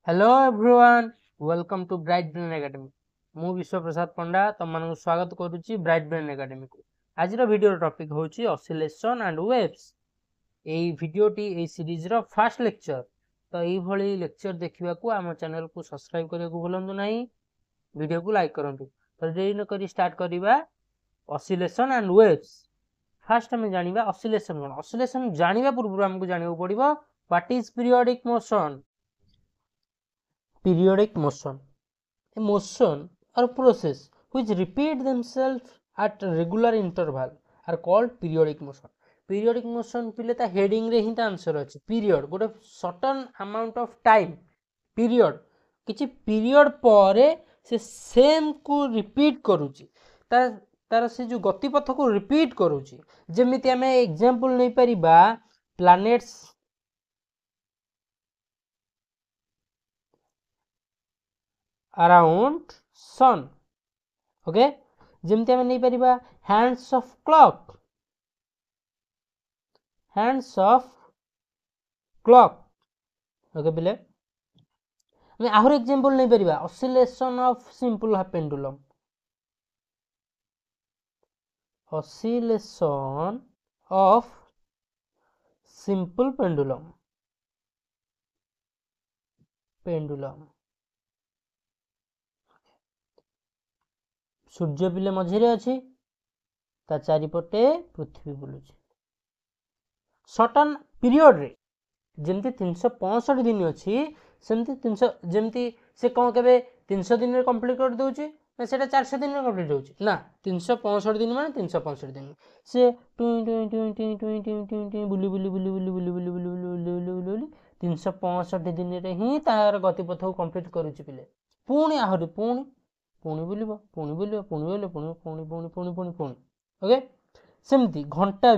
Hello everyone welcome to Bright Brain Academy मु विश्व प्रसाद पंडा तुम मान स्वागत करुच्ची ब्राइट ब्रेन एकेडमी को आज वीडियो टॉपिक होची ऑसिलेशन एंड वेव्स एई वीडियोटी एई सीरीज रो फर्स्ट लेक्चर तो एई भली लेक्चर देखिबा को हम चैनल को सब्सक्राइब करिया को भूलंतु नाही वीडियो को लाइक करंतु तो देरी न करी स्टार्ट करिबा ऑसिलेशन एंड वेव्स फर्स्ट हम जानिबा ऑसिलेशन कोन ऑसिलेशन जानिबा पूर्व हमको जानिबो पड़िबो what is periodic motion periodic motion a motion or process which repeat themselves at regular interval are called periodic motion पिले ता हेडिंग रे ही ता आंसर अछि पीरियड गोटे certain amount of time period किछि पीरियड परे से सेम को रिपीट करूची तार से जो गतिपथ को रिपीट करूची जेमिति हमें एग्जांपल नै परिबा प्लैनेट्स अराउंड सन ओके जेमती हमें नहीं परिबा हैंड्स ऑफ क्लॉक ओके बिले हमें आहुर एग्जांपल नहीं परिबा ऑसिलेशन ऑफ सिंपल पेंडुलम सूर्य पिले मझिरे अछि ता चारिपटे पृथ्वी बुलुछि सर्टेन पीरियड रे जेमती 365 दिन अछि सेमती 300 जेमती से कोन केबे 300 दिन रे कंप्लीट कर दोछि ना सेटा 400 दिन रे कंप्लीट होछि ना 365 दिन माने 365 दिन से बुली बुली बुली बुली बुली बुली बुली बुली 365 दिन रे ही तार गतिपथ को कंप्लीट करूछि पिले पुणी आहुरी पुणी बुलिबो पुणी ओके सेमती घंटा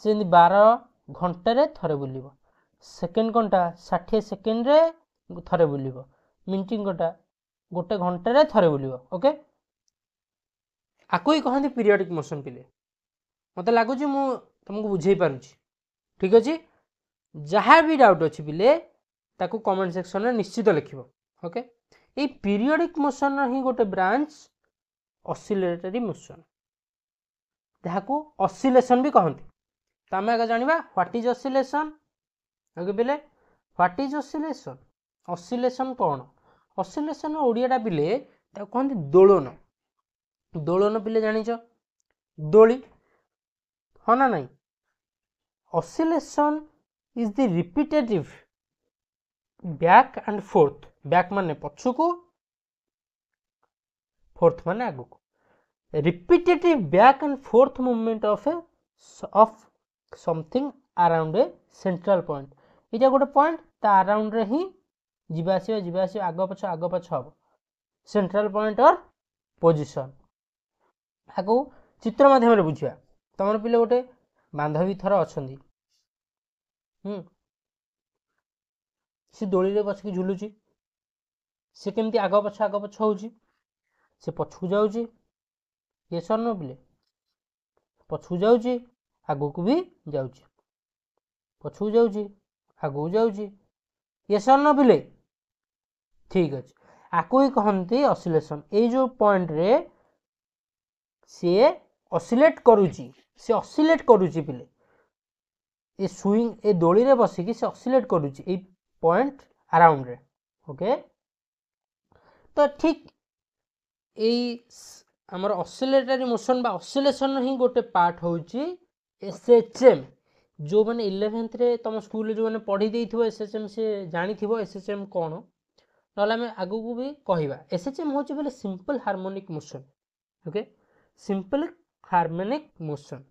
से 12 घंटा रे थरे बुलिबो सेकंड घंटा 60 सेकंड रे थरे बुलिबो मिनिट घंटा गोटे घंटा रे थरे बुलिबो ओके आको ही कहंती पीरियोडिक मोशन पिले मते लागु छी मु तुमको बुझेई पारुछी ठीक अछि जहाँ भी डाउट अच्छी पिले ताकू कमेंट सेक्शन में निश्चित लिखिबो ओके ए पीरियोडिक मोशन ही गोटे ब्रांच ऑसिलेटरी मोशन जहाको ऑसिलेशन भी कहंती त हम आगे जानिबा व्हाट इज ऑसिलेशन ओके पिले व्हाट इज ऑसिलेशन कोन ऑसिलेशन ओडियाटा पिले ताको कहंती दोलन पिले जानिचो दोली हो ना नहीं oscillation is the repetitive back and forth back माने पछु को फोर्थ माने आगु को repetitive back and forth movement of something around a central point इटा गोटे पॉइंट ता अराउंड रे ही जीवासी आगो पछ हबो सेंट्रल पॉइंट और पोजीशन आगु चित्र माध्यम रे बुझिया तमर पिले गोटे बांधवी थर अछंदी से दोली रे बस की झुलुची से केमती आगो पछ होउची से पछू जाउची ये सरनो पिले पछू जाउची आगो को भी जाउची पछू जाउची आगो जाउची ये सरनो पिले ठीक अछि आको ही कहंती ऑसिलेशन ए जो पॉइंट रे से ऑसिलेट करूची पिले ए स्विंग ए दोली रे बसी की से ऑसिलेट करूची ए पॉइंट अराउंड रे ओके तो ठीक ए हमर ऑसिलेटरी मोशन बा ऑसिलेशन ही गोटे पार्ट होची एसएचएम जो माने 11th रे तम स्कूल रे जो माने पढी देइथिबो एसएचएम से जानि थिबो एसएचएम कोन नला में आगु को भी कहिबा एसएचएम होची बोले simple harmonic motion okay simple harmonic motion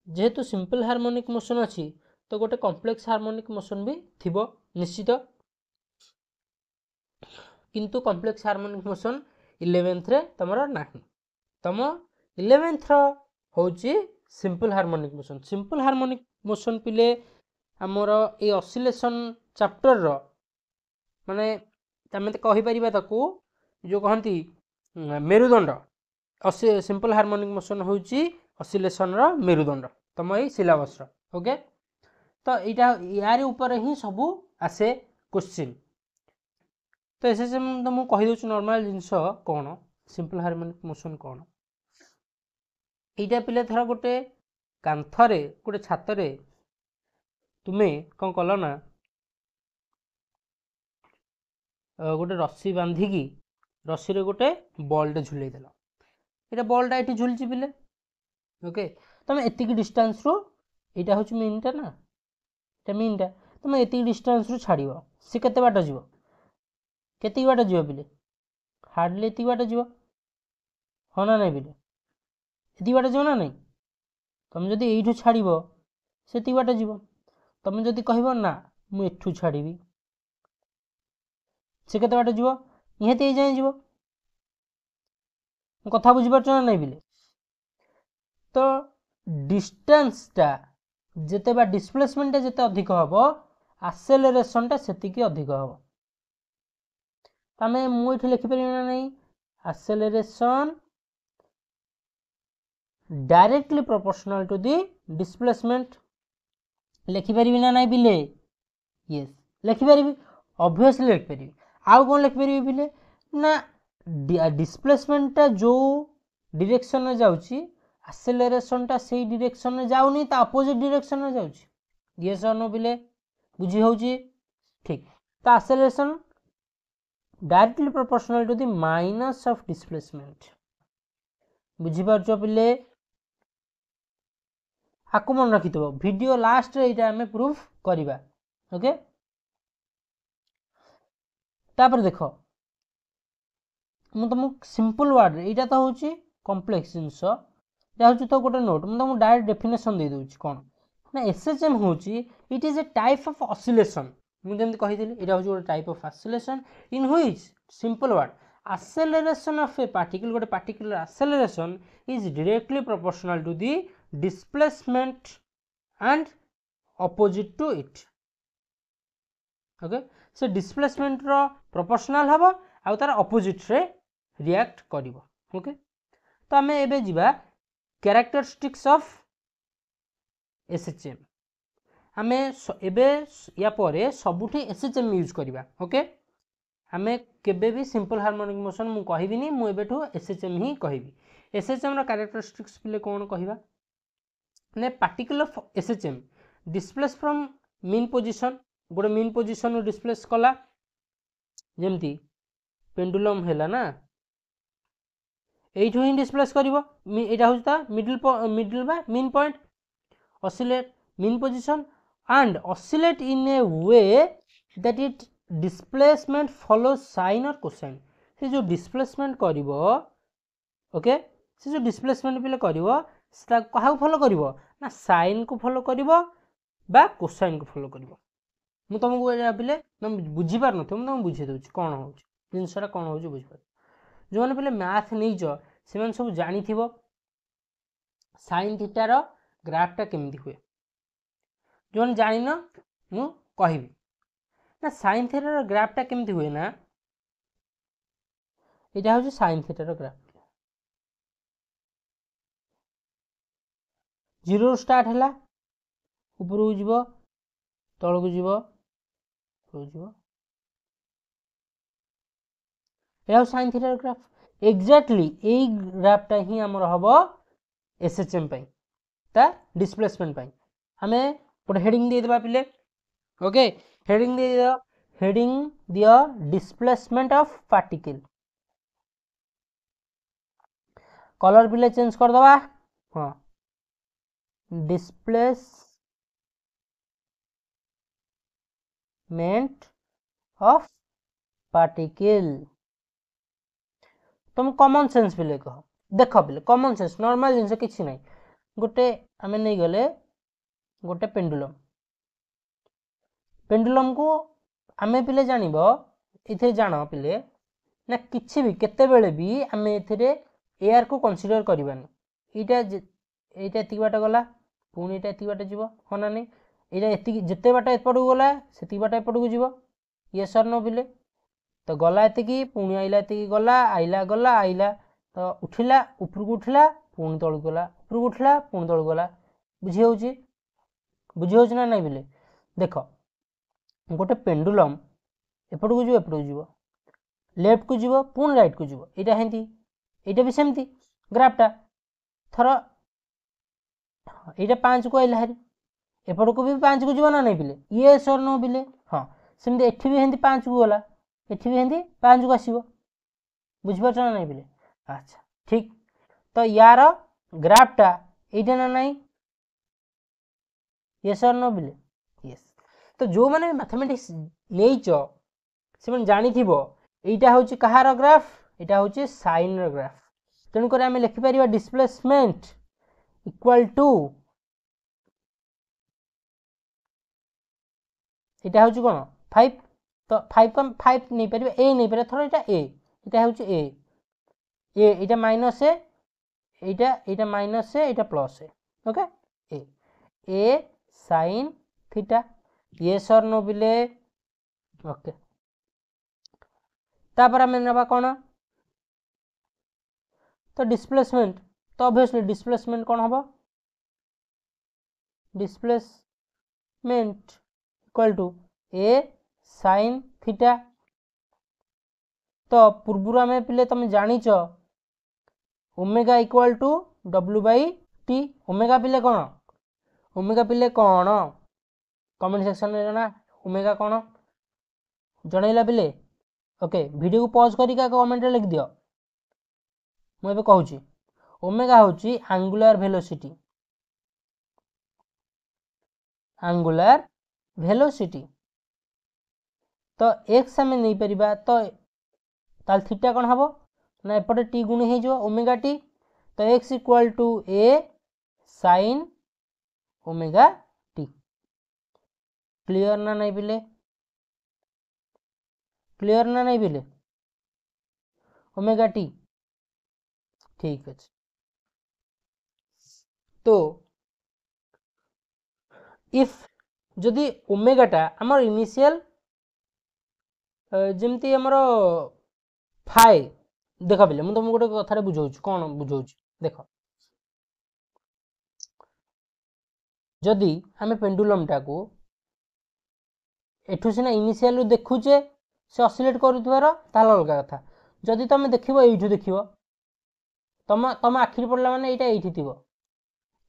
जेहेतु सिंपल हार्मोनिक मोशन अच्छी तो गोटे कॉम्प्लेक्स हार्मोनिक मोशन भी थिबो निश्चित किंतु कॉम्प्लेक्स हार्मोनिक मोशन 11th रे तमरा नाही तम 11th रो होची सिंपल हार्मोनिक मोशन पिले हमर ए ऑसिलेशन चैप्टर रो माने तमे कहि परिबा ताकू जो कहंती मेरुदंड सिंपल हार्मोनिक मोशन होची ऑसिलेशन रो मेरुदंड तम ए सिलेबस रो ओके तो यहाँ यार ऊपर ही सबू आसे क्वेश्चन तो एसएसएम तो मुझे कहीदे नॉर्मल जिनस कौन सिंपल हार्मोनिक मोशन कौन यहाँ पिले थर गोटे कांथरे गोटे छातरे तुम्हें कौन कल ना गोटे रस्सी बांधिकी रस्सी रे गोटे बॉल झुले देल ये बॉलटा ये झुलची पिले ओके तुम एति डिस्टेंस रू यहाँ हूँ मीनटा ना ये मीनटा तुम एति डिस्टेंस रू छाड़ सी के बाट जीव के बाट जीव पिले हार्डली एति बाट जीव हाँ ना नहीं पिले ये बाट जीव ना नहीं तुम जदि यू छाड़ से बाट जीव तुम जदि कह ना मुठू छाड़ी से के बाट जीव निहती ये जाए जीव कथा बुझीपार ना नहीं पिले तो डिस्टेंसटा जिते बा डिस्प्लेसमेंट जिते अधिक हम आसेलरेशनटा सेतिकी अधिक हम तमें मुझे लिखिपर ना नहीं acceleration directly proportional to the displacement लिखिपर ना नहीं पिले यस लिखिपर ऑब्वियसली लिखिपर आउ कौन लिखिपर पिले ना डिस्प्लेसमेंटा जो डायरेक्शन में जाउची आसेलरेशनटा से डायरेक्शन में जाउनी ता अपोजिट डायरेक्शन में जाउची यस और नो पिले बुझी होउची ठीक तो acceleration directly proportional to the minus of displacement बुझी पारछो पिले आकु मन रखि थबो वीडियो लास्ट रे एटा हमें प्रूफ करिबा ओके तापर देखो मु तुमको सिंपल वर्ड एटा तो होची कॉम्प्लेक्स जिंस या होची तो गोटे नोट मु तुमको डायरेक्ट डेफिनेशन दे दोची कोन ना एसएचएम होची it is a type of oscillation मु जेमति कहि दिली एटा होची गोटे type of oscillation in which simple word acceleration of a particle गोटे particular acceleration is directly proportional to the displacement and opposite to it okay so displacement रो proportional हबो आ तार opposite रे react करिवो ओके तो हमें एबे जिबा characteristics of SHM हमें एबे या परे सबुठी SHM यूज करिबा ओके हमें केबे भी सिंपल हार्मोनिक मोशन मु कहिबिनी मु एबेठू एसएचएम ही कहिबी एसएचएम रो कैरेक्टरिस्टिक्स पिले कोन कहिबा ने particular SHM displace from mean position गोटे मीन पोजीशन डिस्प्लेस कला जेमती पेंडुलम हैला ना एइठू ही डिस्प्लेस करिवो एटा होता मिडिल बा mean point oscillate mean position and oscillate in a way that it displacement follow sine और कोसाइन से जो डिस्प्लेसमेंट करिवो ओके से जो डिस्प्लेसमेंट पिले करिवो सेटा कहा फॉलो करिवो ना साइन को फॉलो करिवो बा कोसाइन को फॉलो करिवो मु तुमको एटा पिले तुम बुझी पार न तुम बुझे दोछ कोन होछ जिंसरा कोन होछ बुझी पार जो माने पिले मैथ नै जो से माने सब जानि थिबो साइन थीटा रो ग्राफ टा केमति हुए जो माने जानि न मु कहिबी ना साइन थीटा रो ग्राफ टा केमति हुए ना एटा हो sine theta rho graph zero start हैला ऊपर को जीवो तळ को जीवो ऊपर जीवो एहा sine theta rho graph exactly एई ग्राफ टा ही हमर हबो एसएचएम पई ता डिस्प्लेसमेंट पई हमें गोटे हेडिंग दे देबा पिले ओके हेडिंग दे दियो हेडिंग दियो डिस्प्लेसमेंट ऑफ पार्टिकल कलर पिले चेंज कर दबा हां डिस्प्लेसमेंट ऑफ पार्टिकल तुम कॉमन सेंस पिले कह देख पिले कॉमन सेंस नॉर्मल जिंस किछि नै गोटे हमें नै गले गोटे पेंडुलम पेंडुलम को आमे पिले जानिबो इथे जानो पिले ना किछि भी केते बेले भी आमे इथरे एयर को कंसीडर करबानी एटा एति बाट गला पुनी एटा एति बाट जीवो होना नै एटा एति जते बाट एपडू गला सेति बाट एपडू जीवो यस और नो पिले तो गला एति की पुनी आइला एति गला आइला तो उठिला ऊपर को उठिला पुनी तळ गला ऊपर को उठिला पुनी तळ गला बुझी होउची बुझी होछ ना नहीं बिले देख गोटे पेंडुलम एपटू जीव एपटू जीव लेफ्ट को जीव पुणी राइट को जीव एटा हेंती एटा भी सेमती ग्राफटा थर एटा 5 को आइला हरी एपट को भी 5 को जीव ना नहीं बिले यस और नो बिले हाँ सेमती एठी भी हेंती 5 को गला एठी भी हेंती 5 को आसीबो बुझी पाछ ना नहीं बिले अच्छा ठीक तो यार ग्राफटा एटा ना नहीं यस और नो बिले यस तो जो माने मैथमेटिक्स लेइच से माने जानि थिबो एटा होची कहार ग्राफ एटा होची साइन र ग्राफ तेणु कर आम लिखिपर डिस्प्लेसमेंट इक्वल टू एटा होची कोन 5 तो 5 कम 5 नहीं परिबे ए नहीं परिबे थोड़ा एटा होची ए एटा माइनस एटा माइनस एटा प्लस ओके ए साइन थीटा यस और नो बिले ओके तापर आम नबा कोन तो डिस्प्लेसमेंट तो ऑब्वियसली डिस्प्लेसमेंट कौन हम displacement equal to A sin theta तो पूर्व आम पिले तुम जानिच omega equal to W by T omega पिले कौन कमेंट सेक्शन में जना ओमेगा कौन जनइला पिले ओके वीडियो को पॉज करके कमेंट लिख दियो मुझे कहूँ ओमेगा हूँ आंगुलार वेलोसिटी तो एक्स आम नहीं परिबा तो ताल थीटा कौन हम ना एपटे टी गुणी हो ओमेगा टी तो x equal to A sign omega t clear ना नहीं बिले क्लियर ना नहीं बिले ओमेगा टी ठीक है तो इफ जदि ओमेगाटा आमर इनिशियल जमती आमर फाइ देख पिले मुझे तुमको गोटे कथा बुझाऊँ कौन बुझाऊँ देख जदि आम पेंडुलमटा को एठू सीना इनिशियल देखुचे से ऑसिलेट करुवार ताल अलग कथा जदि तुम देख ये देख तुम तुम आखिरी पड़ा मैंने यहाँ ये थी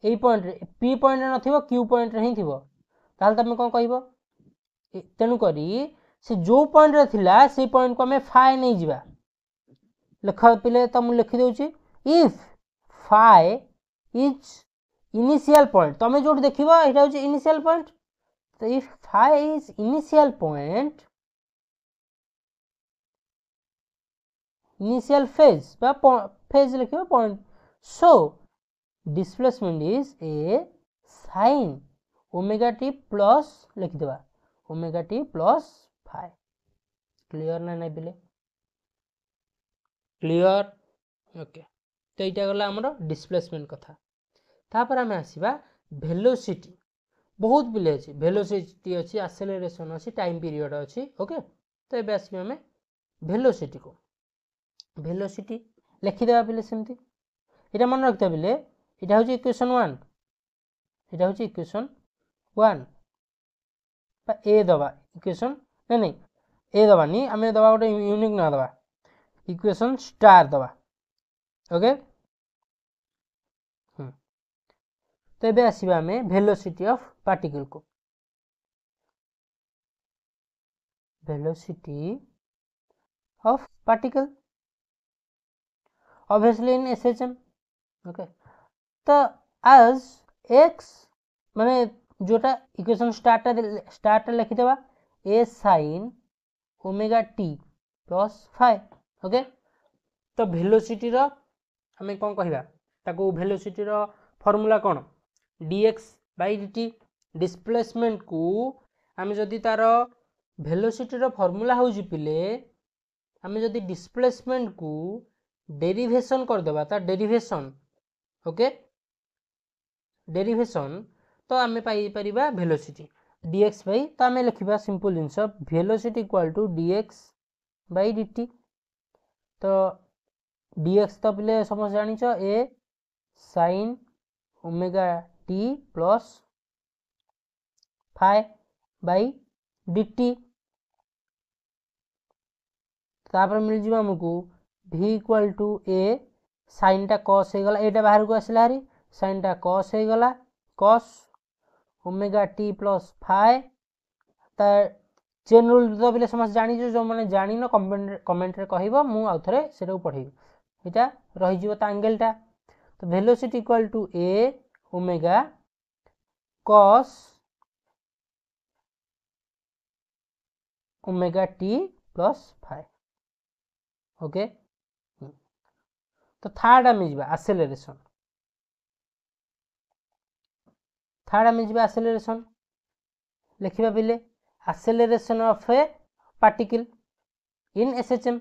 यही पॉइंट पी पॉइंट न क्यू पॉइंट ही थी ताल तुम कौन कह तेणुक से जो पॉइंट थिला से पॉइंट को आम फाइ नहीं जा लेख पिले तो मुझे लिखिदे if phi is initial point तुम जो देख यहाँ हूँ इनिशियल पॉइंट तो if phi is initial point initial phase phase लिख point so displacement is A sign omega T plus लिखिदेवा omega T plus phi clear ना नहीं बिले क्लियर ओके तो यहाँ गला आमर डिस्प्लेसमेंट कथा तापर आम आसवा वेलोसिटी बहुत बिले अच्छी वेलोसिटी अच्छी एक्सेलरेशन अच्छी टाइम पीरियड अच्छी ओके तो ये आसवा आम वेलोसिटी को वेलोसिटी लिखिदेवा बिले सेमती यहाँ मन रखता बिले यहाँ हूँ इक्वेशन 1 यहाँ हूँ इक्वेशन 1 ए दबा इक्वेशन नहीं ए दबानी आम दबा गोटे यूनिक ना दबा इक्वेशन स्टार दबा ओके तो ये आसवा आम वेलोसिटी ऑफ पार्टिकल को velocity of particle obviously in SHM okay तो आज एक्स माने जोटा इक्वेशन स्टार्ट लिखिदेवा A sign omega T plus phi okay तो वेलोसिटी रो हमें कौन कहवा ताको वेलोसिटी रो फॉर्मूला कौन dx बाई dt डिस्प्लेसमेंट को आम जदि तार वेलोसिटी रो फॉर्मूला हो पिले आम जदि डिस्प्लेसमेंट को डेरिवेशन करदेबा तार डेरिवेशन ओके डेरिवेशन तो आम पाई परिबा वेलोसिटी dx बाई तो आम लिखा सिंपल जिनस velocity equal to dx by dt तो dx तो पिले समझ जानिच A sign omega T plus phi by dt तापर मिल जिवो हमकु v equal to a sin टा cos हे गला एटा बाहर को आसला हरी sin टा cos हे गला cos omega t plus phi ता चेन रूल तो बिले समझ जानि जो माने जानि न कमेंट रे कहइबो मु आ थरे सेटा पढेबी एटा रहि जिवो ता एंगल टा तो velocity equal to a omega cos omega t plus phi okay तो थर्ड आमे जिबा एक्सेलरेशन लिखिबा बिले acceleration of a particle in SHM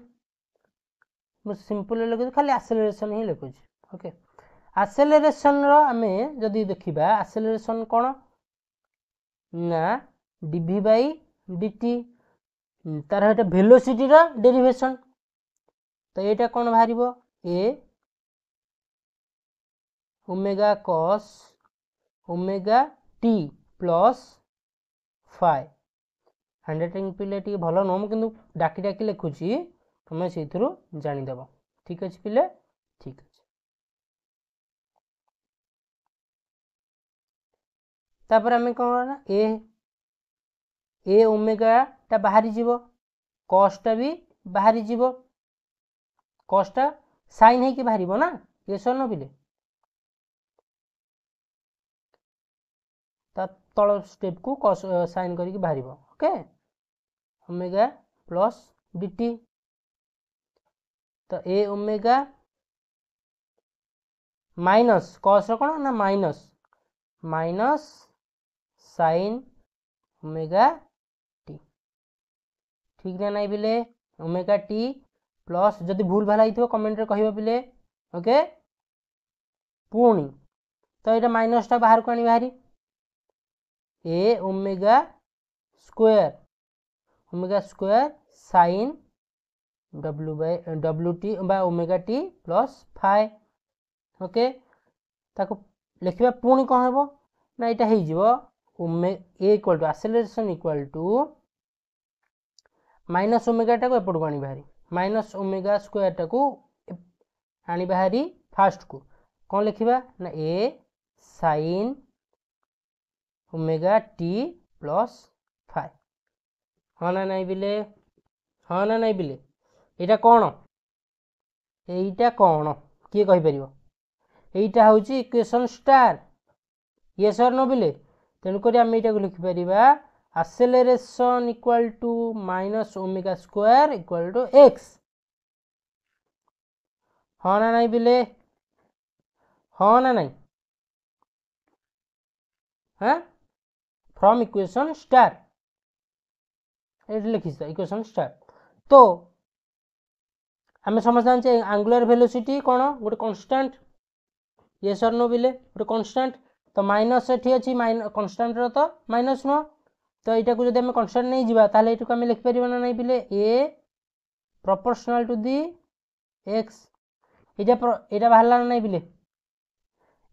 मु सिंपल लिखु खाली एक्सेलरेशन ही लिखु ओके एक्सेलरेशन रो आमे जदी देखिबा एक्सेलरेशन कोन ना dv बाय dt तार हेटा वेलोसिटी रो डेरिवेशन तो एटा कोन बाहरिबो a omega cos omega t plus phi handwriting पिले टी भलो न किंतु डाकी डाकी लिखुची तुम से जानी देव ठीक अच्छे पिले ठीक अच्छे तापर आम कौन ना ए ओमेगा टा बाहरी जीवो cos टा भी बाहरी जीवो cos टा sin है कि बाहरी ना ये सर न पिले ता तल स्टेप को cos sin करी बाहरी ओके ओमेगा प्लस dt तो ए ओमेगा माइनस cos रो कोन ना माइनस sin ओमेगा t ठीक ना नहीं बिले ओमेगा t प्लस जदि भूल भाला हिथो कमेंट रे कहिबो बिले ओके पुणी तो एटा माइनस टा बाहर को आनी बाहरी A omega square sin wt बा omega t plus phi okay ताको लिखिबा पुणी कोन हेबो ना एटा हे जिवो A equal to acceleration equal to minus omega टा को एपड को आनी बाहरी माइनस ओमेगा स्क्वायर टा को आनी बाहरी फास्ट को कोन लिखिबा ना a sin omega t plus phi हाँ ना नहीं बिले एटा कौन किए कहि परिबो एटा होची इक्वेशन स्टार यस और नो बिले तेनु करी हम एटा को लिखि परिबा acceleration equal to minus omega square equal to x हाँ ना नहीं बिले हाँ ना नहीं हाँ फ्रॉम इक्वेशन स्टार लिखी इक्वेशन स्टार तो आम समझ जाने एंगुलर वेलोसिटी कौन गोटे कांस्टेंट यस और नो बिले गोटे कांस्टेंट तो माइनस एठी अछि कांस्टेंट रो तो माइनस नो तो एटा को जदि हम कांस्टेंट नहीं जिबा ताले एटू को हम लिख परिबा ना नहीं बिले a proportional to the x एटा बाहरला ना नहीं बिले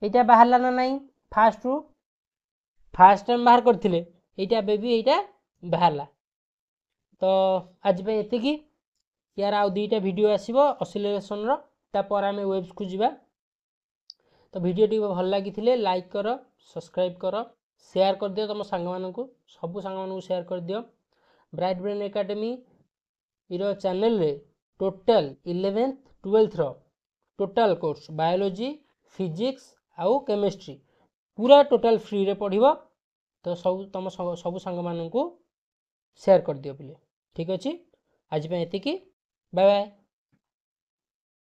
एटा बाहरला ना नहीं फास्ट टाइम बाहर करथिले एटा बेबी एटा बाहरला तो आज पे एतिकी यार आउ दुईटा वीडियो आसीबो ऑसिलेशन रो तापर आमे वेब्स को जिबा तो वीडियो टी भल लागिथिले लाइक करो सब्सक्राइब करो शेयर कर दियो तुम संग मानकु सब संग मानकु शेयर कर दियो ब्राइट ब्रेन एकेडमी इरो चैनल रे टोटल 11th 12th रो टोटल कोर्स बायोलॉजी फिजिक्स आउ केमिस्ट्री पूरा टोटल फ्री रे पढ़िबो तो सब तुम सब संग मानकु शेयर कर दियो बिले ठीक अछि आज पे एतिकी बाय बाय।